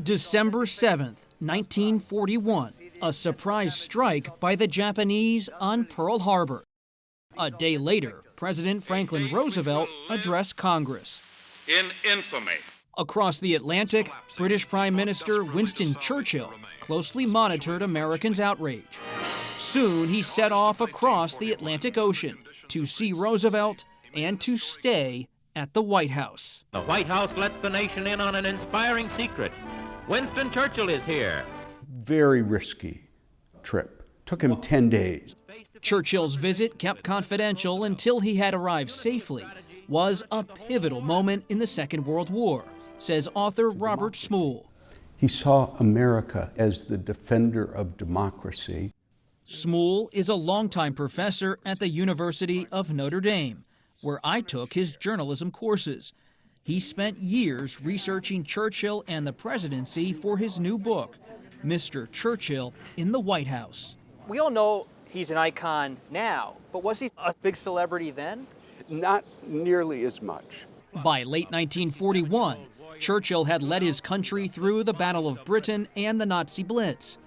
December 7th, 1941, a surprise strike by the Japanese on Pearl Harbor. A day later, President Franklin Roosevelt addressed Congress. In infamy. Across the Atlantic, British Prime Minister Winston Churchill closely monitored Americans' outrage. Soon he set off across the Atlantic Ocean to see Roosevelt and to stay at the White House. The White House lets the nation in on an inspiring secret. Winston Churchill is here. Very risky trip. Took him 10 days. Churchill's visit, kept confidential until he had arrived safely, was a pivotal moment in the Second World War, says author Robert Smull. He saw America as the defender of democracy. Smull is a longtime professor at the University of Notre Dame, where I took his journalism courses. He spent years researching Churchill and the presidency for his new book, Mr. Churchill in the White House. We all know he's an icon now, but was he a big celebrity then? Not nearly as much. By late 1941, Churchill had led his country through the Battle of Britain and the Nazi Blitz.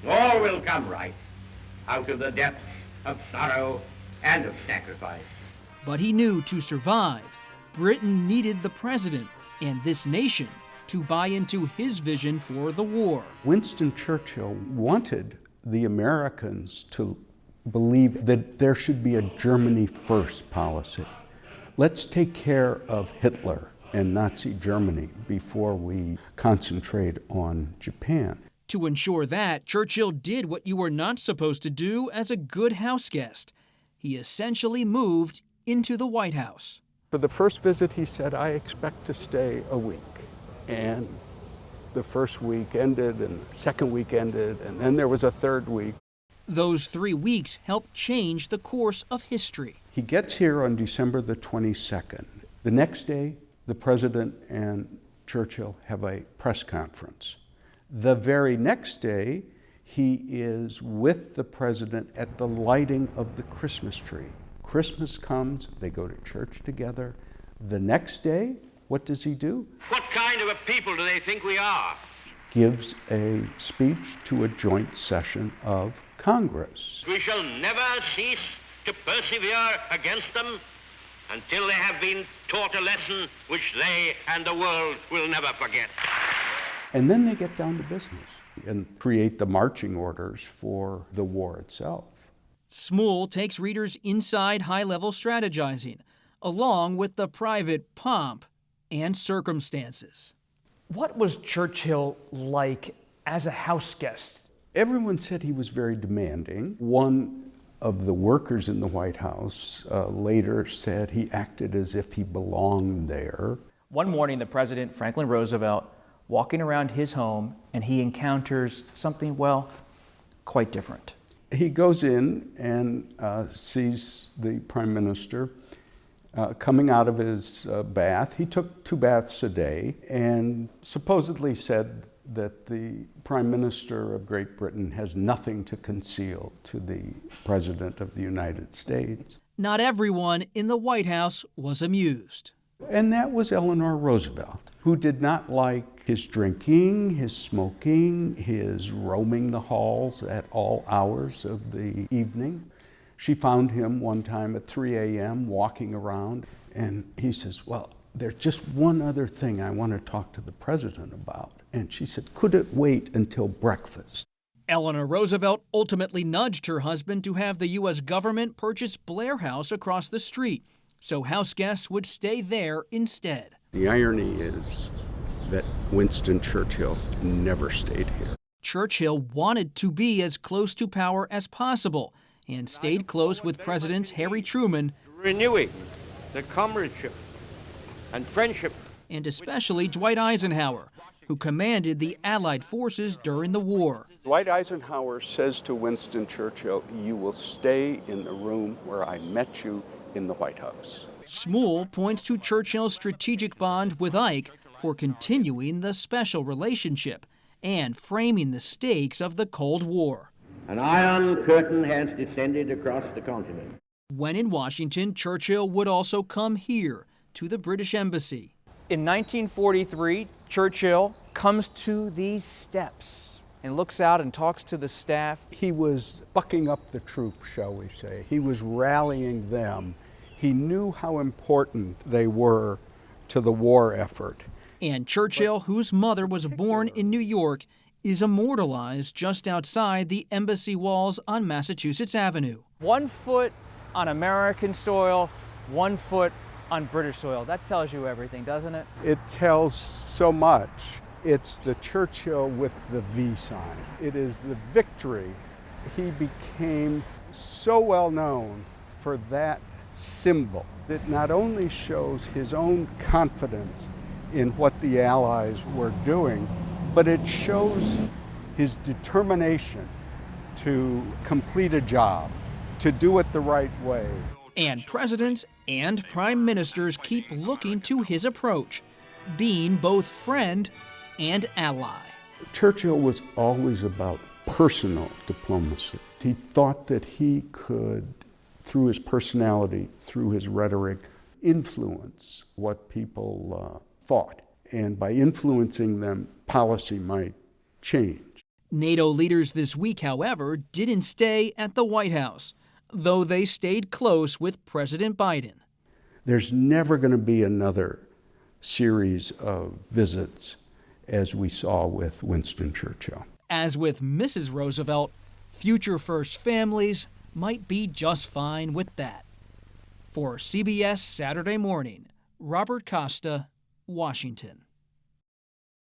All will come right out of the depths of sorrow and of sacrifice. But he knew to survive, Britain needed the president and this nation to buy into his vision for the war. Winston Churchill wanted the Americans to believe that there should be a Germany first policy. Let's take care of Hitler and Nazi Germany before we concentrate on Japan. To ensure that, Churchill did what you were not supposed to do as a good house guest. He essentially moved into the White House. For the first visit, he said, I expect to stay a week. And the first week ended, and the second week ended, and then there was a third week. Those 3 weeks helped change the course of history. He gets here on December the 22nd. The next day, the president and Churchill have a press conference. The very next day, he is with the president at the lighting of the Christmas tree. Christmas comes, they go to church together. The next day, what does he do? What kind of a people do they think we are? Gives a speech to a joint session of Congress. We shall never cease to persevere against them until they have been taught a lesson which they and the world will never forget. And then they get down to business and create the marching orders for the war itself. Smull takes readers inside high-level strategizing, along with the private pomp and circumstances. What was Churchill like as a house guest? Everyone said he was very demanding. One of the workers in the White House later said he acted as if he belonged there. One morning, the president, Franklin Roosevelt, walking around his home, and he encounters something, well, quite different. He goes in and sees the prime minister coming out of his bath. He took 2 baths a day and supposedly said that the Prime Minister of Great Britain has nothing to conceal to the President of the United States. Not everyone in the White House was amused. And that was Eleanor Roosevelt, who did not like his drinking, his smoking, his roaming the halls at all hours of the evening. She found him one time at 3 a.m. walking around, and he says, well, there's just one other thing I want to talk to the president about. And she said, could it wait until breakfast? Eleanor Roosevelt ultimately nudged her husband to have the U.S. government purchase Blair House across the street, so house guests would stay there instead. The irony is that Winston Churchill never stayed here. Churchill wanted to be as close to power as possible and stayed close with Presidents Harry Truman, Renewing the comradeship and friendship, and especially Dwight Eisenhower, who commanded the Allied forces during the war. Dwight Eisenhower says to Winston Churchill, you will stay in the room where I met you in the White House. Smull points to Churchill's strategic bond with Ike for continuing the special relationship and framing the stakes of the Cold War. An iron curtain has descended across the continent. When in Washington, Churchill would also come here to the British Embassy. In 1943, Churchill comes to these steps and looks out and talks to the staff. He was bucking up the troops, shall we say. He was rallying them. He knew how important they were to the war effort. And Churchill, whose mother was born in New York, is immortalized just outside the embassy walls on Massachusetts Avenue. 1 foot on American soil, 1 foot on British soil. That tells you everything, doesn't it? It tells so much. It's the Churchill with the V sign. It is the victory. He became so well known for that symbol. It not only shows his own confidence in what the Allies were doing, but it shows his determination to complete a job, to do it the right way. And presidents and prime ministers keep looking to his approach, being both friend and ally. Churchill was always about personal diplomacy. He thought that he could, through his personality, through his rhetoric, influence what people thought. And by influencing them, policy might change. NATO leaders this week, however, didn't stay at the White House, though they stayed close with President Biden. There's never going to be another series of visits as we saw with Winston Churchill. As with Mrs. Roosevelt, future first families might be just fine with that. For CBS Saturday Morning, Robert Costa, Washington.